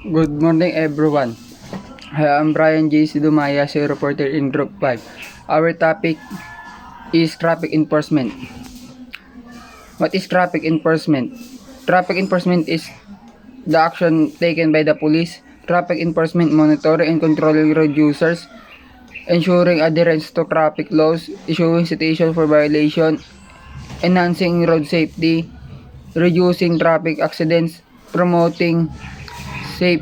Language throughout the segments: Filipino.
Good morning everyone. I'm Brian J.C. Dumaya, a reporter in Group 5. Our topic is traffic enforcement. What is traffic enforcement? Traffic enforcement is the action taken by the police. Traffic enforcement monitoring and controlling road users, ensuring adherence to traffic laws, issuing citation for violation, enhancing road safety, reducing traffic accidents, promoting safe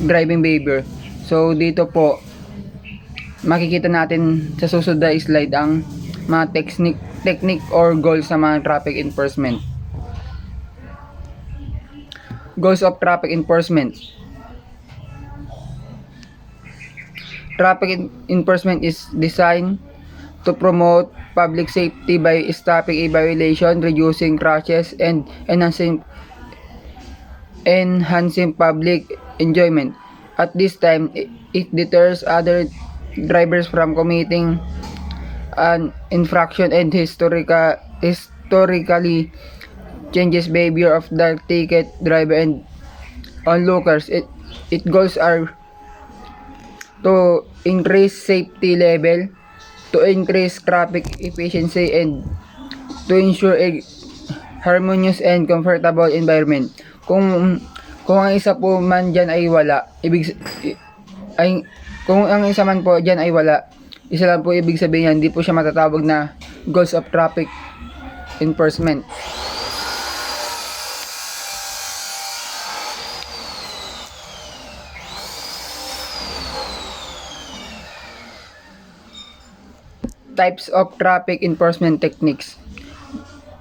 driving behavior. So dito po makikita natin sa susunod na slide ang mga technique or goals sa mga traffic enforcement. Goals of traffic enforcement. Traffic enforcement is designed to promote public safety by stopping a violation, reducing crashes, and enhancing public enjoyment. At this time, it deters other drivers from committing an infraction and historically changes behavior of the ticket driver and onlookers. Its goals are to increase safety level, to increase traffic efficiency, and to ensure a harmonious and comfortable environment. Kung ang isa po man diyan ay wala, kung ang isa man po diyan ay wala, isa lang po ibig sabihin hindi po siya matatawag na goals of traffic enforcement. Types of traffic enforcement techniques.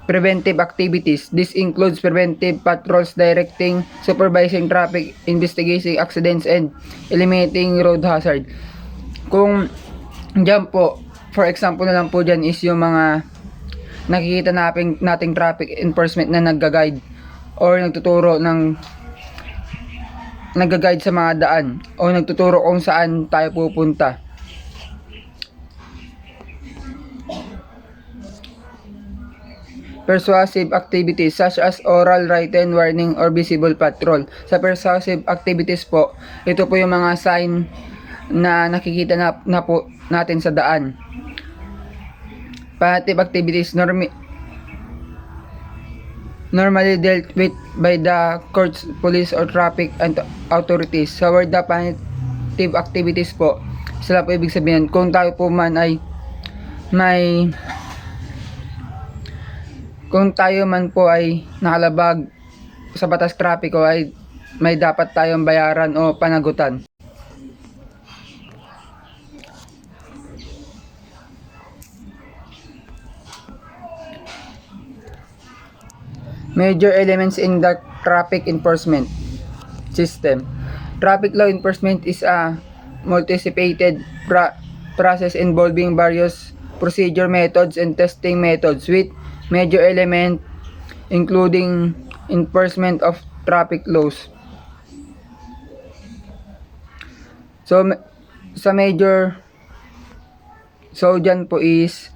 Preventive activities. This includes preventive patrols directing, supervising traffic, investigating accidents, and eliminating road hazard. Kung dyan po, for example na lang po dyan is yung mga nakikita nating traffic enforcement na nagga-guide or nagga-guide sa mga daan o nagtuturo kung saan tayo pupunta. Persuasive activities such as oral, written warning, or visible patrol. Sa persuasive activities po, ito po yung mga sign na nakikita na po natin sa daan. Punitive activities normally dealt with by the courts, police, or traffic and authorities. Sa word na punitive activities po, sila po ibig sabihin kung tayo po man ay kung tayo man po ay nakalabag sa batas trapiko ay may dapat tayong bayaran o panagutan. Major elements in the traffic enforcement system. Traffic law enforcement is a multifaceted process involving various procedure methods and testing methods with major element including enforcement of traffic laws. So sa major, so dyan po is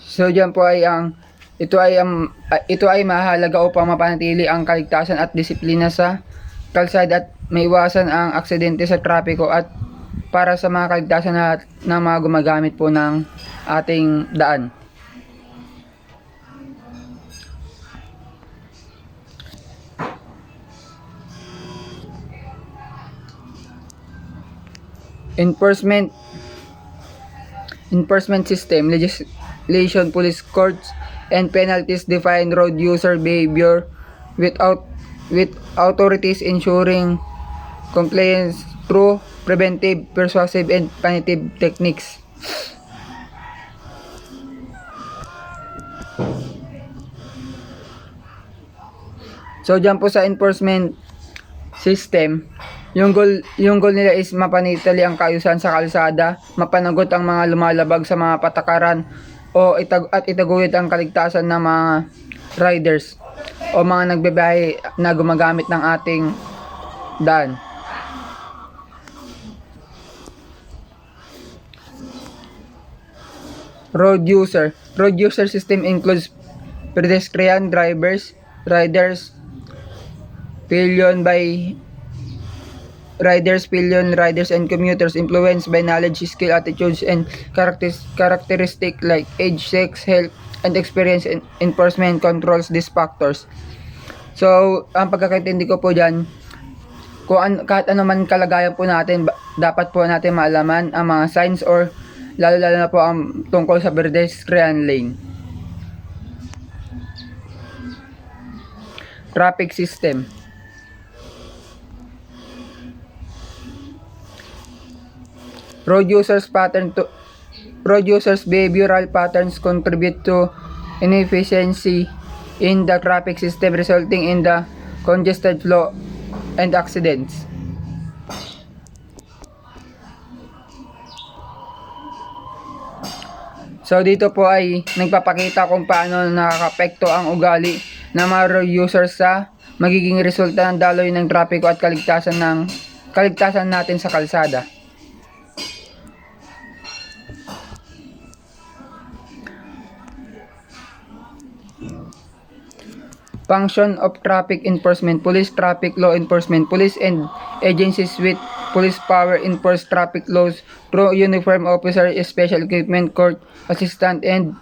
So dyan po ay ito ay mahalaga upang mapanatili ang kaligtasan at disiplina sa kalsada at maiwasan ang aksidente sa trapiko at para sa mga kaligtasan ng mga gumagamit po ng ating daan. Enforcement system, legislation, police courts, and penalties define road user behavior with authorities ensuring compliance through preventive, persuasive, and punitive techniques. So dyan po sa enforcement system, yung goal nila is mapanatili ang kaayusan sa kalsada, mapanagot ang mga lumalabag sa mga patakaran at itaguyod ang kaligtasan ng mga riders o mga nagbibiyahe na gumagamit ng ating daan. Road user. Road user system includes pedestrian, drivers, riders, pillion riders, and commuters influenced by knowledge, skill, attitudes, and characteristic like age, sex, health, and experience. Enforcement controls these factors. So, ang pagkakaintindi ko po dyan, kahit ano man kalagayan po natin, dapat po natin maalaman ang mga signs or lalo na po ang tungkol sa pedestrian lane. Traffic system. Road users behavioral patterns contribute to inefficiency in the traffic system, resulting in the congested flow and accidents. So dito po ay nagpapakita kung paano nakakaapekto ang ugali ng mga road users sa magiging resulta ng daloy ng trapiko at kaligtasan natin sa kalsada. Function of traffic enforcement. Police, traffic law enforcement. Police and agencies with police power enforce traffic laws through uniform officer, special equipment, court assistant, and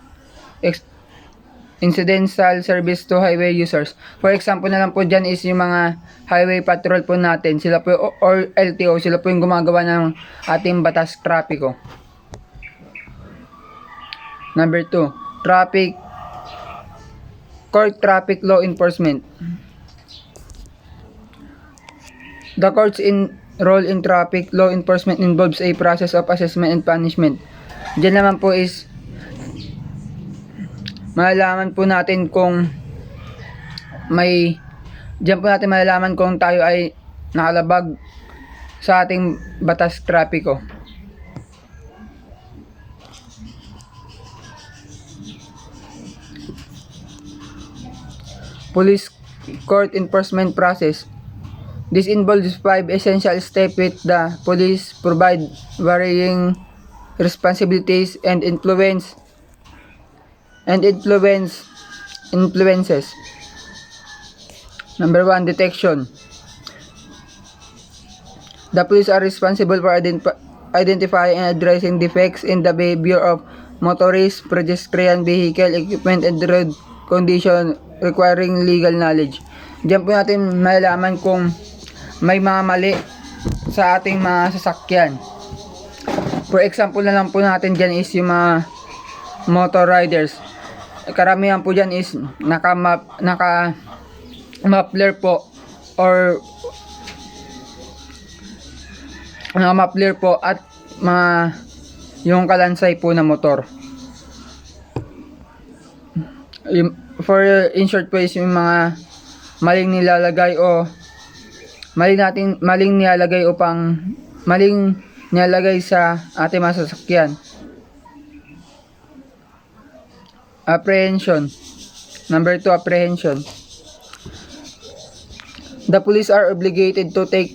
incidental service to highway users. For example na lang po dyan is yung mga highway patrol po natin. Sila po or LTO, sila po yung gumagawa ng ating batas trapiko. Number 2, court traffic law enforcement. The court's role in traffic law enforcement involves a process of assessment and punishment. Diyan naman po is malalaman po natin kung malalaman kung tayo ay nakalabag sa ating batas trapiko. Police court enforcement process. This involves 5 essential steps with the police provide varying responsibilities and influences. Number 1, detection. The police are responsible for identifying and addressing defects in the behavior of motorists, pedestrian, vehicle, equipment, and road condition requiring legal knowledge. Diyan po natin malalaman kung may mga mali sa ating mga sasakyan. For example na lang po natin dyan is yung mga motor riders. Karamihan po dyan is naka-muffler po or naka-muffler po at yung kalansay po na motor. For in short po is yung mga maling nilalagay sa ating mga sasakyan. Apprehension. Number 2, apprehension. The police are obligated to take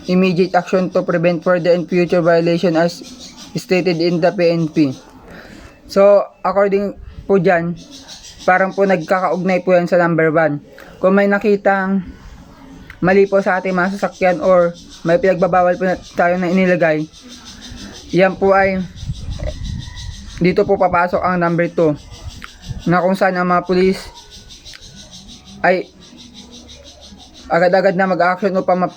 immediate action to prevent further and future violation as stated in the PNP. So, according po dyan, parang po nagkakaugnay po yan sa number 1. Kung may nakitang mali po sa ating mga sasakyan or may pinagbabawal po tayo na inilagay, yan po ay dito po papasok ang number 2 na kung saan ang mga pulis ay agad-agad na mag-action upang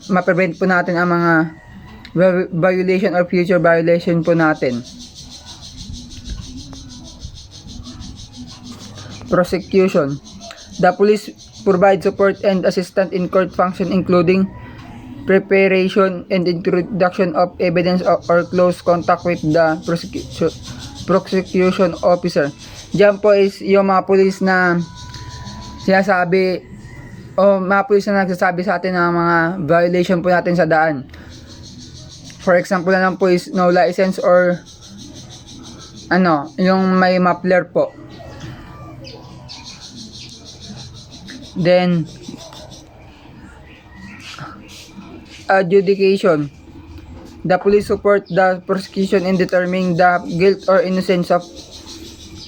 ma-prevent po natin ang mga violation or future violation po natin. Prosecution. The police provide support and assistance in court function including preparation and introduction of evidence or close contact with the prosecution officer. Diyan po is yung mga police na sinasabi o mga police na nagsasabi sa atin ng mga violation po natin sa daan. For example na lang po is no license or yung may muffler po. Then adjudication. The police support the prosecution in determining the guilt or innocence of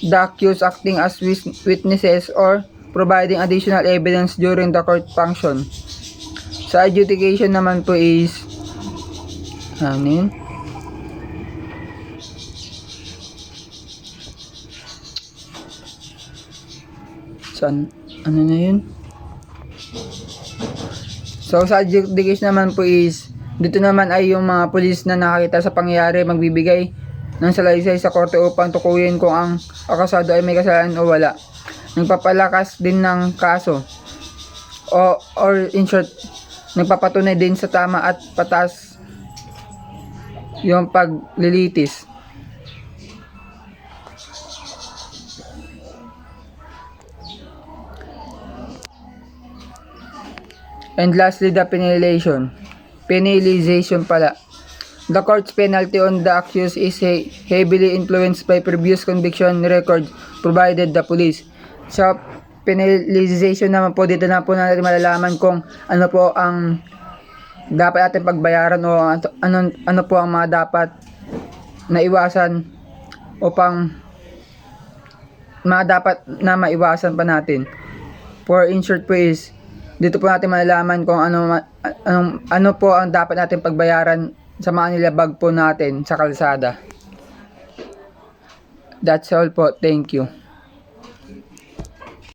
the accused, acting as witnesses or providing additional evidence during the court function. Sa adjudication naman po is ano yun? Saan? Ano na yun? So sa adjudication naman po is dito naman ay yung mga pulis na nakakita sa pangyayari magbibigay ng salaysay sa korte upang tukuyin kung ang akusado ay may kasalanan o wala. Nagpapalakas din ng kaso or in short, nagpapatunay din sa tama at patas yung paglilitis. And lastly, the penalization pala. The court's penalty on the accused is heavily influenced by previous conviction records provided the police. Sa penalization naman po, dito na po natin malalaman kung ano po ang dapat natin pagbayaran o ano po ang mga dapat na iwasan upang mga dapat na maiwasan pa natin. For in short po is dito po natin malalaman kung ano po ang dapat natin pagbayaran sa mga nilabag po natin sa kalsada. That's all po. Thank you.